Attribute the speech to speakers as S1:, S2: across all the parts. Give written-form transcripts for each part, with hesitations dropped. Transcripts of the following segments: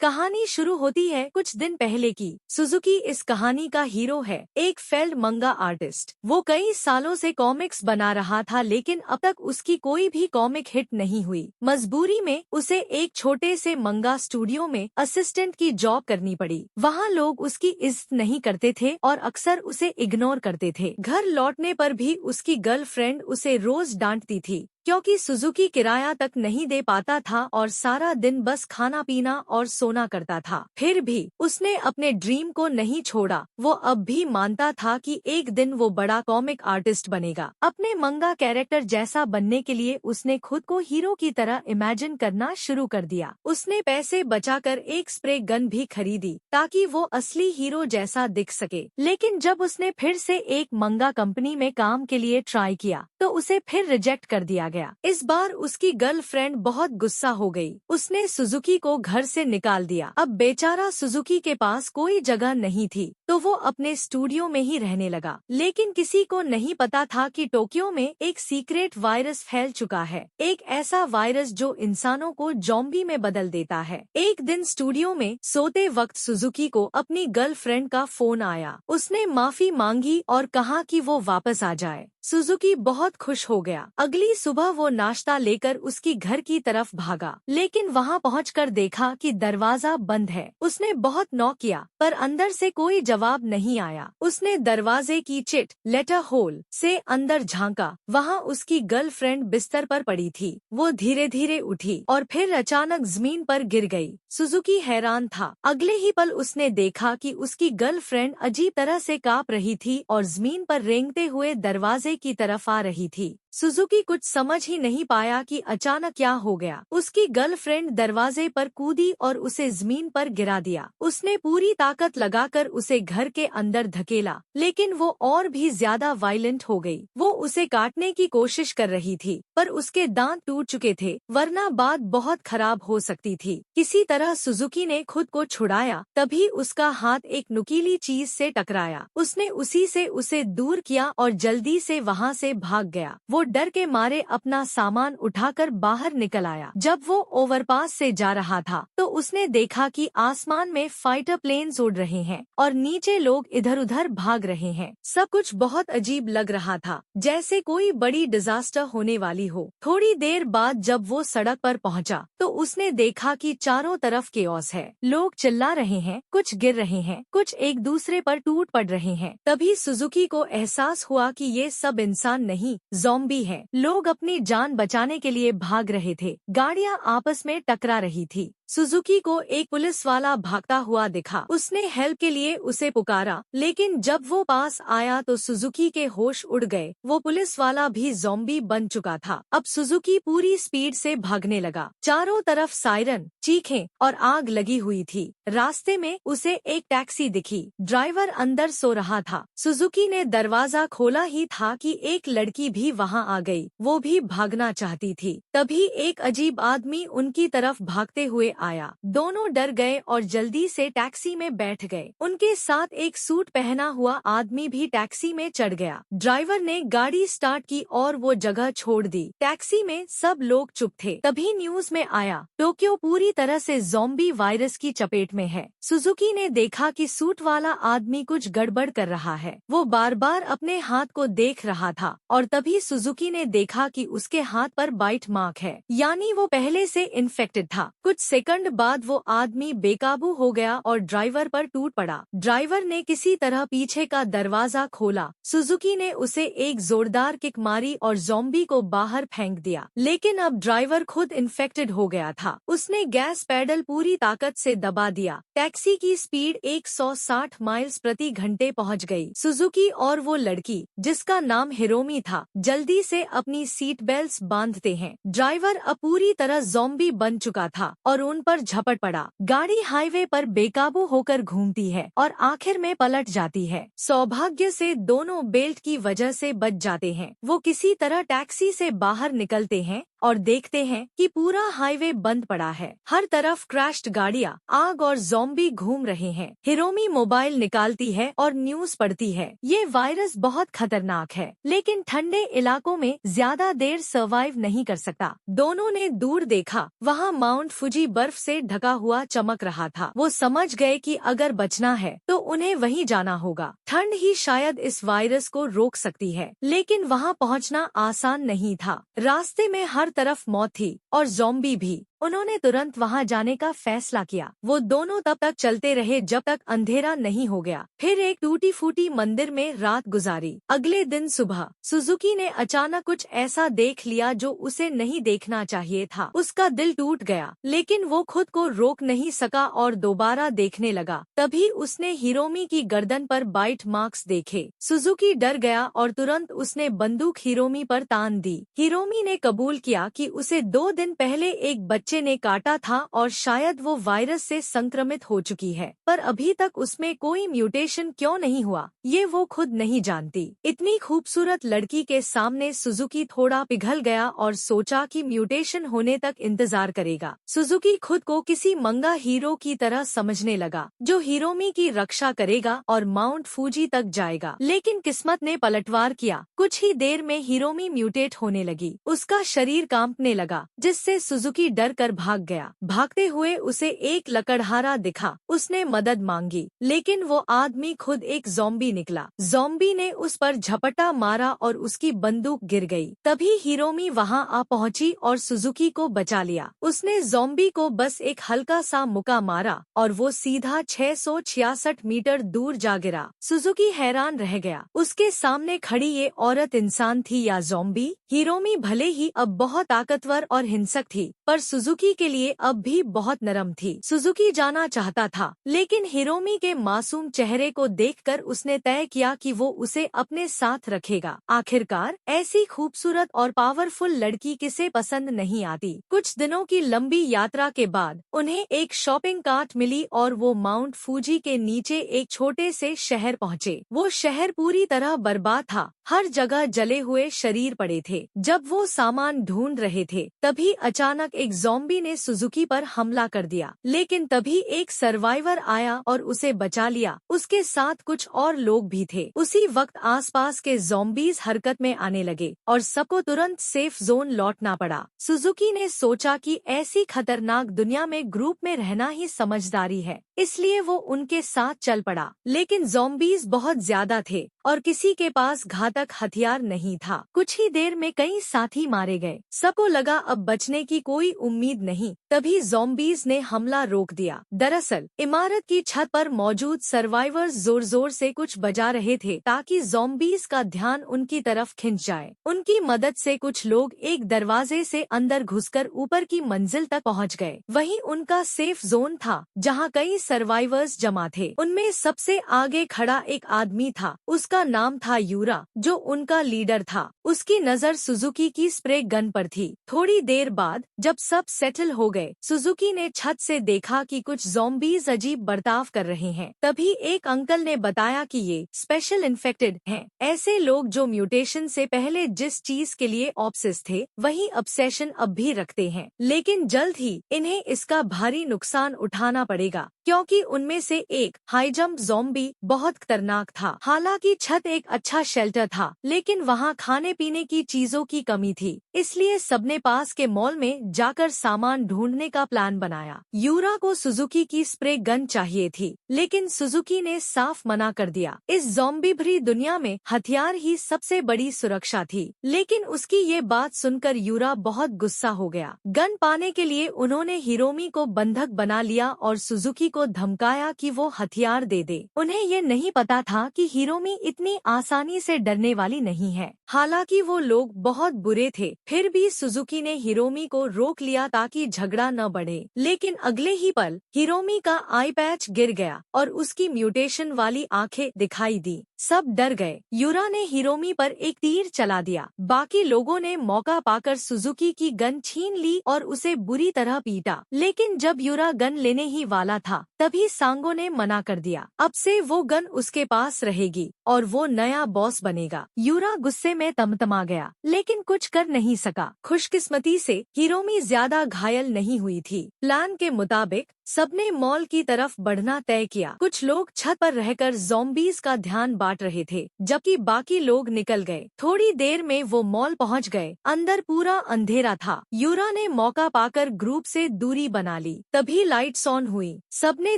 S1: कहानी शुरू होती है कुछ दिन पहले की। सुजुकी इस कहानी का हीरो है, एक फेल्ड मंगा आर्टिस्ट। वो कई सालों से कॉमिक्स बना रहा था, लेकिन अब तक उसकी कोई भी कॉमिक हिट नहीं हुई। मजबूरी में उसे एक छोटे से मंगा स्टूडियो में असिस्टेंट की जॉब करनी पड़ी। वहाँ लोग उसकी इज्जत नहीं करते थे और अक्सर उसे इग्नोर करते थे। घर लौटने पर भी उसकी गर्लफ्रेंड उसे रोज डांटती थी, क्योंकि सुजुकी किराया तक नहीं दे पाता था और सारा दिन बस खाना पीना और सोना करता था। फिर भी उसने अपने ड्रीम को नहीं छोड़ा। वो अब भी मानता था कि एक दिन वो बड़ा कॉमिक आर्टिस्ट बनेगा। अपने मंगा कैरेक्टर जैसा बनने के लिए उसने खुद को हीरो की तरह इमेजिन करना शुरू कर दिया। उसने पैसे बचाकर एक स्प्रे गन भी खरीदी ताकि वो असली हीरो जैसा दिख सके। लेकिन जब उसने फिर से एक मंगा कंपनी में काम के लिए ट्राई किया तो उसे फिर रिजेक्ट कर दिया गया। इस बार उसकी गर्लफ्रेंड बहुत गुस्सा हो गई। उसने सुजुकी को घर से निकाल दिया। अब बेचारा सुजुकी के पास कोई जगह नहीं थी, तो वो अपने स्टूडियो में ही रहने लगा। लेकिन किसी को नहीं पता था कि टोक्यो में एक सीक्रेट वायरस फैल चुका है, एक ऐसा वायरस जो इंसानों को ज़ॉम्बी में बदल देता है। एक दिन स्टूडियो में सोते वक्त सुजुकी को अपनी गर्लफ्रेंड का फोन आया। उसने माफी मांगी और कहा कि वो वापस आ जाए। सुजुकी बहुत खुश हो गया। अगली सुबह वो नाश्ता लेकर उसकी घर की तरफ भागा, लेकिन वहाँ पहुंचकर देखा कि दरवाजा बंद है। उसने बहुत नॉक किया, पर अंदर से कोई जवाब नहीं आया। उसने दरवाजे की चिट लेटर होल से अंदर झांका। वहाँ उसकी गर्लफ्रेंड बिस्तर पर पड़ी थी। वो धीरे धीरे उठी और फिर अचानक जमीन पर गिर गई। सुजुकी हैरान था। अगले ही पल उसने देखा कि उसकी गर्लफ्रेंड अजीब तरह से कांप रही थी और जमीन पर रेंगते हुए दरवाजे की तरफ आ रही थी। सुजुकी कुछ समझ ही नहीं पाया कि अचानक क्या हो गया। उसकी गर्लफ्रेंड दरवाजे पर कूदी और उसे जमीन पर गिरा दिया। उसने पूरी ताकत लगाकर उसे घर के अंदर धकेला, लेकिन वो और भी ज्यादा वायलेंट हो गई। वो उसे काटने की कोशिश कर रही थी, पर उसके दांत टूट चुके थे, वरना बात बहुत खराब हो सकती थी। किसी तरह सुजुकी ने खुद को छुड़ाया, तभी उसका हाथ एक नुकीली चीज से टकराया। उसने उसी से उसे दूर किया और जल्दी से वहाँ से भाग गया। वो डर के मारे अपना सामान उठाकर बाहर निकल आया। जब वो ओवरपास से जा रहा था तो उसने देखा कि आसमान में फाइटर प्लेन्स उड़ रहे हैं और नीचे लोग इधर उधर भाग रहे हैं। सब कुछ बहुत अजीब लग रहा था, जैसे कोई बड़ी डिजास्टर होने वाली हो। थोड़ी देर बाद जब वो सड़क पर पहुंचा तो उसने देखा कि चारों तरफ केओस है। लोग चिल्ला रहे हैं, कुछ गिर रहे हैं, कुछ एक दूसरे पर टूट पड़ रहे हैं। तभी सुजुकी को एहसास हुआ कि ये सब इंसान नहीं, ज़ॉम्बी है। लोग अपनी जान बचाने के लिए भाग रहे थे। गाड़ियां आपस में टकरा रही थी। सुजुकी को एक पुलिस वाला भागता हुआ दिखा। उसने हेल्प के लिए उसे पुकारा, लेकिन जब वो पास आया तो सुजुकी के होश उड़ गए। वो पुलिस वाला भी ज़ॉम्बी बन चुका था। अब सुजुकी पूरी स्पीड से भागने लगा। चारों तरफ सायरन, चीखें और आग लगी हुई थी। रास्ते में उसे एक टैक्सी दिखी। ड्राइवर अंदर सो रहा था। सुजुकी ने दरवाजा खोला ही था कि एक लड़की भी वहाँ आ गई। वो भी भागना चाहती थी। तभी एक अजीब आदमी उनकी तरफ भागते हुए आया। दोनों डर गए और जल्दी से टैक्सी में बैठ गए। उनके साथ एक सूट पहना हुआ आदमी भी टैक्सी में चढ़ गया। ड्राइवर ने गाड़ी स्टार्ट की और वो जगह छोड़ दी। टैक्सी में सब लोग चुप थे। तभी न्यूज में आया, टोक्यो पूरी तरह से ज़ॉम्बी वायरस की चपेट में है। सुजुकी ने देखा कि सूट वाला आदमी कुछ गड़बड़ कर रहा है। वो बार बार अपने हाथ को देख रहा था और तभी सुजुकी ने देखा कि उसके हाथ पर बाइट मार्क है, यानी वो पहले से इन्फेक्टेड था। कुछ सेकंड बाद वो आदमी बेकाबू हो गया और ड्राइवर पर टूट पड़ा। ड्राइवर ने किसी तरह पीछे का दरवाजा खोला। सुजुकी ने उसे एक जोरदार किक मारी और ज़ॉम्बी को बाहर फेंक दिया। लेकिन अब ड्राइवर खुद इन्फेक्टेड हो गया था। उसने गैस पेडल पूरी ताकत से दबा दिया। टैक्सी की स्पीड 160 माइल्स प्रति घंटे पहुंच गई। सुजुकी और वो लड़की, जिसका नाम हिरोमी था, जल्दी से अपनी सीट बेल्ट बांधते हैं। ड्राइवर अब पूरी तरह ज़ॉम्बी बन चुका था और उन पर झपट पड़ा। गाड़ी हाईवे पर बेकाबू होकर घूमती है और आखिर में पलट जाती है। सौभाग्य से दोनों बेल्ट की वजह से बच जाते हैं। वो किसी तरह टैक्सी से बाहर निकलते हैं और देखते हैं कि पूरा हाईवे बंद पड़ा है। हर तरफ क्रैश्ड गाड़ियां, आग और ज़ॉम्बी घूम रहे हैं। हिरोमी मोबाइल निकालती है और न्यूज पढ़ती है। ये वायरस बहुत खतरनाक है, लेकिन ठंडे इलाकों में ज्यादा देर सर्वाइव नहीं कर सकता। दोनों ने दूर देखा, वहाँ माउंट फुजी बर्फ से ढका हुआ चमक रहा था। वो समझ गए कि अगर बचना है तो उन्हें वहीं जाना होगा। ठंड ही शायद इस वायरस को रोक सकती है, लेकिन वहाँ पहुँचना आसान नहीं था। रास्ते में हर तरफ मौत थी और ज़ॉम्बी भी। उन्होंने तुरंत वहां जाने का फैसला किया। वो दोनों तब तक चलते रहे जब तक अंधेरा नहीं हो गया। फिर एक टूटी फूटी मंदिर में रात गुजारी। अगले दिन सुबह सुजुकी ने अचानक कुछ ऐसा देख लिया जो उसे नहीं देखना चाहिए था। उसका दिल टूट गया, लेकिन वो खुद को रोक नहीं सका और दोबारा देखने लगा। तभी उसने हिरोमी की गर्दन पर बाइट मार्क्स देखे। सुजुकी डर गया और तुरंत उसने बंदूक हिरोमी पर तान दी। हिरोमी ने कबूल किया कि उसे 2 दिन पहले एक बच्चे ने काटा था और शायद वो वायरस से संक्रमित हो चुकी है, पर अभी तक उसमें कोई म्यूटेशन क्यों नहीं हुआ, ये वो खुद नहीं जानती। इतनी खूबसूरत लड़की के सामने सुजुकी थोड़ा पिघल गया और सोचा कि म्यूटेशन होने तक इंतजार करेगा। सुजुकी खुद को किसी मंगा हीरो की तरह समझने लगा, जो हिरोमी की रक्षा करेगा और माउंट फूजी तक जाएगा। लेकिन किस्मत ने पलटवार किया। कुछ ही देर में हिरोमी म्यूटेट होने लगी। उसका शरीर कांपने लगा, जिससे सुजुकी डर कर भाग गया। भागते हुए उसे एक लकड़हारा दिखा। उसने मदद मांगी, लेकिन वो आदमी खुद एक ज़ॉम्बी निकला। ज़ॉम्बी ने उस पर झपटा मारा और उसकी बंदूक गिर गई। तभी हिरोमी वहां आ पहुंची और सुजुकी को बचा लिया। उसने ज़ॉम्बी को बस एक हल्का सा मुक्का मारा और वो सीधा 666 मीटर दूर जा गिरा। सुजुकी हैरान रह गया। उसके सामने खड़ी ये औरत इंसान थी या ज़ॉम्बी? हिरोमी भले ही अब बहुत ताकतवर और हिंसक थी, पर सुजुकी के लिए अब भी बहुत नरम थी। सुजुकी जाना चाहता था, लेकिन हिरोमी के मासूम चेहरे को देखकर उसने तय किया कि वो उसे अपने साथ रखेगा। आखिरकार ऐसी खूबसूरत और पावरफुल लड़की किसे पसंद नहीं आती। कुछ दिनों की लंबी यात्रा के बाद उन्हें एक शॉपिंग कार्ट मिली और वो माउंट फूजी के नीचे एक छोटे से शहर पहुँचे। वो शहर पूरी तरह बर्बाद था। हर जगह जले हुए शरीर पड़े थे। जब वो सामान ढूंढ रहे थे, तभी अचानक एक ज़ॉम्बी ने सुजुकी पर हमला कर दिया। लेकिन तभी एक सर्वाइवर आया और उसे बचा लिया। उसके साथ कुछ और लोग भी थे। उसी वक्त आसपास के ज़ॉम्बीज हरकत में आने लगे और सबको तुरंत सेफ जोन लौटना पड़ा। सुजुकी ने सोचा कि ऐसी खतरनाक दुनिया में ग्रुप में रहना ही समझदारी है, इसलिए वो उनके साथ चल पड़ा। लेकिन ज़ॉम्बीज बहुत ज्यादा थे और किसी के पास घातक हथियार नहीं था। कुछ ही देर में कई साथी मारे गए। सबको लगा अब बचने की कोई उम्मीद नहीं। तभी ज़ॉम्बीज ने हमला रोक दिया। दरअसल इमारत की छत पर मौजूद सर्वाइवर्स जोर जोर से कुछ बजा रहे थे ताकि ज़ॉम्बीज का ध्यान उनकी तरफ खिंच जाए। उनकी मदद से कुछ लोग एक दरवाजे से अंदर घुसकर ऊपर की मंजिल तक पहुंच गए। वहीं उनका सेफ जोन था, जहां कई सर्वाइवर्स जमा थे। उनमें सबसे आगे खड़ा एक आदमी था। उसका नाम था यूरा, जो उनका लीडर था। उसकी नजर सुजुकी की स्प्रे गन पर थी। थोड़ी देर बाद जब सब सेटल हो गए, सुजुकी ने छत से देखा कि कुछ ज़ॉम्बीज अजीब बर्ताव कर रहे हैं। तभी एक अंकल ने बताया कि ये स्पेशल इन्फेक्टेड हैं। ऐसे लोग जो म्यूटेशन से पहले जिस चीज के लिए ऑब्सेस थे, वही ऑब्सेशन अब भी रखते हैं। लेकिन जल्द ही इन्हें इसका भारी नुकसान उठाना पड़ेगा, क्योंकि उनमें से एक हाई जंप ज़ॉम्बी बहुत खतरनाक था। हालांकि छत एक अच्छा शेल्टर था, लेकिन वहाँ खाने पीने की चीजों की कमी थी। इसलिए सबने पास के मॉल में जाकर सामान ढूंढने का प्लान बनाया। यूरा को सुजुकी की स्प्रे गन चाहिए थी, लेकिन सुजुकी ने साफ मना कर दिया। इस ज़ॉम्बी भरी दुनिया में हथियार ही सबसे बड़ी सुरक्षा थी। लेकिन उसकी ये बात सुनकर यूरा बहुत गुस्सा हो गया। गन पाने के लिए उन्होंने हिरोमी को बंधक बना लिया और सुजुकी को धमकाया कि वो हथियार दे दे। उन्हें ये नहीं पता था कि हिरोमी इतनी आसानी से डरने वाली नहीं है। हालांकि वो लोग बहुत बुरे थे, फिर भी सुजुकी ने हिरोमी को रोक लिया ताकि झगड़ा न बढ़े। लेकिन अगले ही पल हिरोमी का आई पैच गिर गया और उसकी म्यूटेशन वाली आंखें दिखाई दी। सब डर गए। यूरा ने हिरोमी पर एक तीर चला दिया। बाकी लोगों ने मौका पाकर सुजुकी की गन छीन ली और उसे बुरी तरह पीटा। लेकिन जब यूरा गन लेने ही वाला था तभी सांगो ने मना कर दिया। अब से वो गन उसके पास रहेगी और वो नया बॉस बनेगा। यूरा गुस्से में तमतमा गया लेकिन कुछ कर नहीं सका। खुशकिस्मती से हिरोमी ज्यादा घायल नहीं हुई थी। प्लान के मुताबिक सबने मॉल की तरफ बढ़ना तय किया। कुछ लोग छत पर रहकर ज़ॉम्बीज़ का ध्यान बांट रहे थे जबकि बाकी लोग निकल गए। थोड़ी देर में वो मॉल पहुंच गए। अंदर पूरा अंधेरा था। यूरा ने मौका पाकर ग्रुप से दूरी बना ली। तभी लाइट्स ऑन हुई। सबने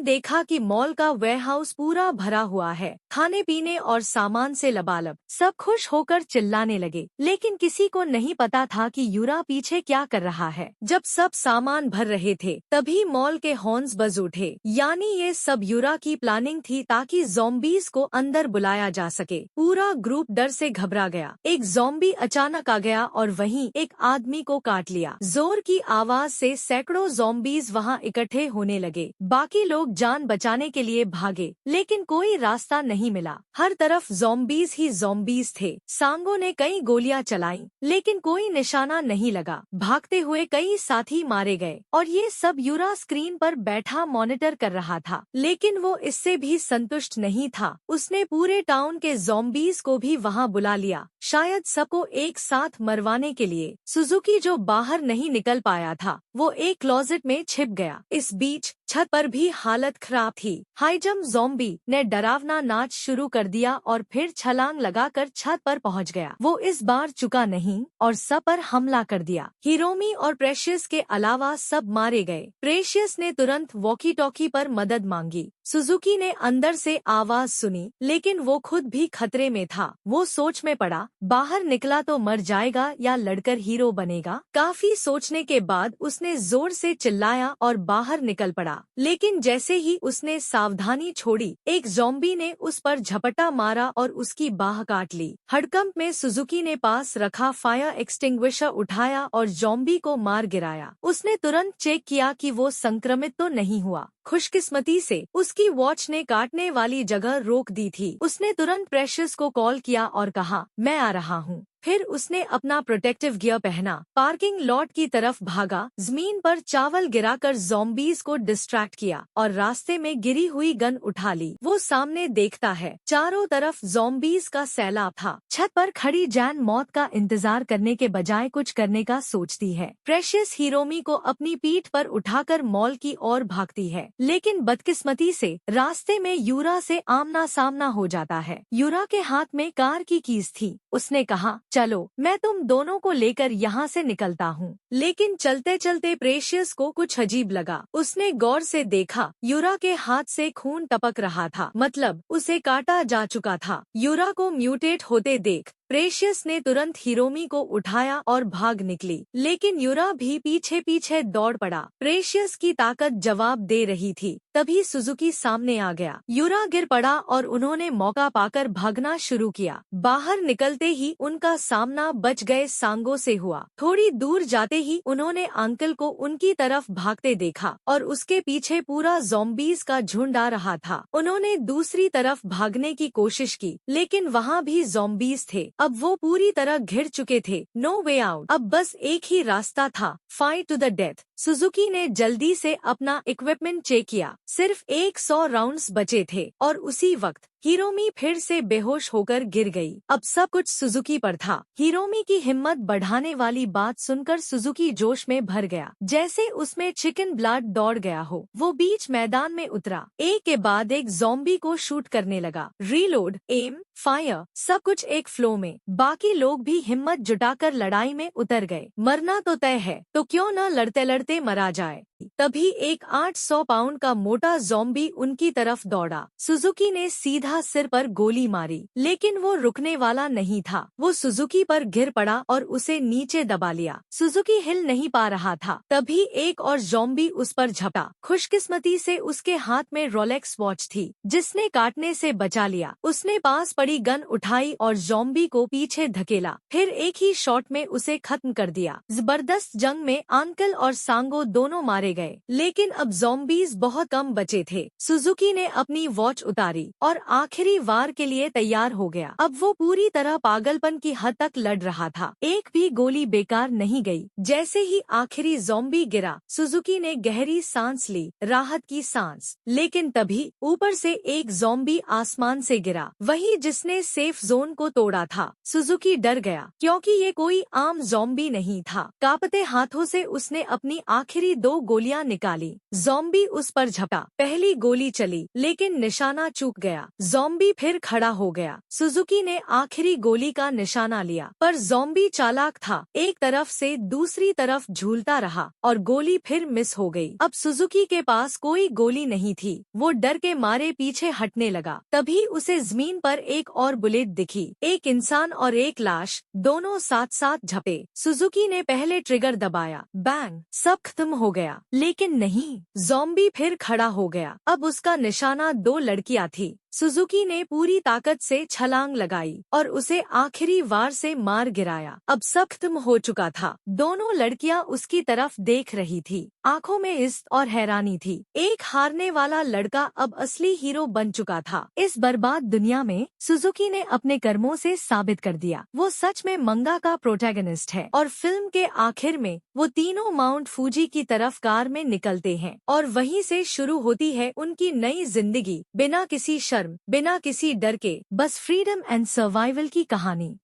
S1: देखा कि मॉल का वेयरहाउस पूरा भरा हुआ है, खाने पीने और सामान से लबालब। सब खुश होकर चिल्लाने लगे लेकिन किसी को नहीं पता था कि यूरा पीछे क्या कर रहा है। जब सब सामान भर रहे थे तभी मॉल के हॉर्न्स बज उठे। यानी ये सब यूरा की प्लानिंग थी ताकि ज़ॉम्बीज़ को अंदर बुलाया जा सके। पूरा ग्रुप डर से घबरा गया। एक ज़ॉम्बी अचानक आ गया और वहीं एक आदमी को काट लिया। जोर की आवाज से सैकड़ों ज़ॉम्बीज़ वहां इकट्ठे होने लगे। बाकी लोग जान बचाने के लिए भागे लेकिन कोई रास्ता नहीं मिला। हर तरफ ज़ॉम्बीज़ ही ज़ॉम्बीज़ थे। सांगो ने कई गोलियां चलाईं लेकिन कोई निशाना नहीं लगा। भागते हुए कई साथी मारे गए और ये सब यूरा स्क्रीन पर बैठा मॉनिटर कर रहा था। लेकिन वो इससे भी संतुष्ट नहीं था। उसने पूरे टाउन के ज़ॉम्बीज़ को भी वहां बुला लिया, शायद सबको एक साथ मरवाने के लिए। सुजुकी जो बाहर नहीं निकल पाया था वो एक क्लोजेट में छिप गया। इस बीच छत पर भी हालत खराब थी। हाईजम ज़ॉम्बी ने डरावना नाच शुरू कर दिया और फिर छलांग लगाकर छत पर पहुंच गया। वो इस बार चुका नहीं और सब पर हमला कर दिया। हिरोमी और प्रेशियस के अलावा सब मारे गए। प्रेशियस ने तुरंत वॉकी टॉकी पर मदद मांगी। सुजुकी ने अंदर से आवाज सुनी लेकिन वो खुद भी खतरे में था। वो सोच में पड़ा, बाहर निकला तो मर जाएगा या लड़कर हीरो बनेगा। काफी सोचने के बाद उसने जोर से चिल्लाया और बाहर निकल पड़ा। लेकिन जैसे ही उसने सावधानी छोड़ी एक ज़ॉम्बी ने उस पर झपटा मारा और उसकी बाह काट ली। हड़कंप में सुजुकी ने पास रखा फायर एक्सटिंग्विशर उठाया और ज़ॉम्बी को मार गिराया। उसने तुरंत चेक किया कि वो संक्रमित तो नहीं हुआ। खुशकिस्मती से उसकी वॉच ने काटने वाली जगह रोक दी थी। उसने तुरंत प्रेशियस को कॉल किया और कहा, मैं आ रहा हूँ। फिर उसने अपना प्रोटेक्टिव गियर पहना, पार्किंग लॉट की तरफ भागा, जमीन पर चावल गिराकर ज़ॉम्बीज़ को डिस्ट्रैक्ट किया और रास्ते में गिरी हुई गन उठा ली। वो सामने देखता है, चारों तरफ ज़ॉम्बीज़ का सैलाब था। छत पर खड़ी जैन मौत का इंतजार करने के बजाय कुछ करने का सोचती है। प्रेशियस हिरोमी को अपनी पीठ पर उठाकर मॉल की ओर भागती है लेकिन बदकिस्मती से रास्ते में यूरा से आमना सामना हो जाता है। यूरा के हाथ में कार की कीज थी। उसने कहा, चलो मैं तुम दोनों को लेकर यहाँ से निकलता हूँ। लेकिन चलते चलते प्रेशियस को कुछ अजीब लगा। उसने गौर से देखा, यूरा के हाथ से खून टपक रहा था, मतलब उसे काटा जा चुका था। यूरा को म्यूटेट होते देख प्रेशियस ने तुरंत हिरोमी को उठाया और भाग निकली लेकिन यूरा भी पीछे पीछे दौड़ पड़ा। प्रेशियस की ताकत जवाब दे रही थी। तभी सुजुकी सामने आ गया। यूरा गिर पड़ा और उन्होंने मौका पाकर भागना शुरू किया। बाहर निकलते ही उनका सामना बच गए सांगो से हुआ। थोड़ी दूर जाते ही उन्होंने अंकल को उनकी तरफ भागते देखा और उसके पीछे पूरा ज़ॉम्बीज़ का झुंड आ रहा था। उन्होंने दूसरी तरफ भागने की कोशिश की लेकिन वहाँ भी ज़ॉम्बीज़ थे। अब वो पूरी तरह घिर चुके थे। No way out. अब बस एक ही रास्ता था, fight to the death. Suzuki ने जल्दी से अपना इक्विपमेंट चेक किया। सिर्फ 100 राउंड्स बचे थे और उसी वक्त हिरोमी फिर से बेहोश होकर गिर गई। अब सब कुछ सुजुकी पर था। हिरोमी की हिम्मत बढ़ाने वाली बात सुनकर सुजुकी जोश में भर गया, जैसे उसमें चिकन ब्लड दौड़ गया हो। वो बीच मैदान में उतरा, एक के बाद एक ज़ॉम्बी को शूट करने लगा। रीलोड, एम, फायर, सब कुछ एक फ्लो में। बाकी लोग भी हिम्मत जुटाकर लड़ाई में उतर गए। मरना तो तय है तो क्यों न लड़ते लड़ते मरा जाए। तभी एक 800 पाउंड का मोटा ज़ॉम्बी उनकी तरफ दौड़ा। सुजुकी ने सीधा सिर पर गोली मारी लेकिन वो रुकने वाला नहीं था। वो सुजुकी पर गिर पड़ा और उसे नीचे दबा लिया। सुजुकी हिल नहीं पा रहा था। तभी एक और ज़ॉम्बी उस पर झपटा। खुशकिस्मती से उसके हाथ में रोलेक्स वॉच थी जिसने काटने से बचा लिया। उसने पास पड़ी गन उठाई और ज़ॉम्बी को पीछे धकेला, फिर एक ही शॉट में उसे खत्म कर दिया। जबरदस्त जंग में अंकल और सांगो दोनों मारे गए लेकिन अब ज़ॉम्बीज़ बहुत कम बचे थे। सुजुकी ने अपनी वॉच उतारी और आखिरी वार के लिए तैयार हो गया। अब वो पूरी तरह पागलपन की हद तक लड़ रहा था। एक भी गोली बेकार नहीं गई। जैसे ही आखिरी ज़ॉम्बी गिरा, सुजुकी ने गहरी सांस ली, राहत की सांस। लेकिन तभी ऊपर से एक ज़ॉम्बी आसमान से गिरा, वही जिसने सेफ जोन को तोड़ा था। सुजुकी डर गया क्योंकि ये कोई आम ज़ॉम्बी नहीं था। कांपते हाथों से उसने अपनी आखिरी 2 गोलियां निकाली। ज़ॉम्बी उस पर झपटा। पहली गोली चली लेकिन निशाना चूक गया। ज़ॉम्बी फिर खड़ा हो गया। सुजुकी ने आखिरी गोली का निशाना लिया, पर ज़ॉम्बी चालाक था, एक तरफ से दूसरी तरफ झूलता रहा और गोली फिर मिस हो गई। अब सुजुकी के पास कोई गोली नहीं थी। वो डर के मारे पीछे हटने लगा। तभी उसे जमीन पर एक और बुलेट दिखी। एक इंसान और एक लाश, दोनों साथ साथ झपटे। सुजुकी ने पहले ट्रिगर दबाया, बैंग, सब खत्म हो गया। लेकिन नहीं, ज़ॉम्बी फिर खड़ा हो गया। अब उसका निशाना 2 लड़कियां थी। सुजुकी ने पूरी ताकत से छलांग लगाई और उसे आखिरी वार से मार गिराया। अब सब खत्म हो चुका था। दोनों लड़कियां उसकी तरफ देख रही थी, आंखों में इज्जत और हैरानी थी। एक हारने वाला लड़का अब असली हीरो बन चुका था। इस बर्बाद दुनिया में सुजुकी ने अपने कर्मों से साबित कर दिया, वो सच में मंगा का प्रोटैगनिस्ट है। और फिल्म के आखिर में वो तीनों माउंट फूजी की तरफ कार में निकलते हैं और वहीं से शुरू होती है उनकी नई जिंदगी, बिना किसी शर्म, बिना किसी डर के, बस फ्रीडम एंड सर्वाइवल की कहानी।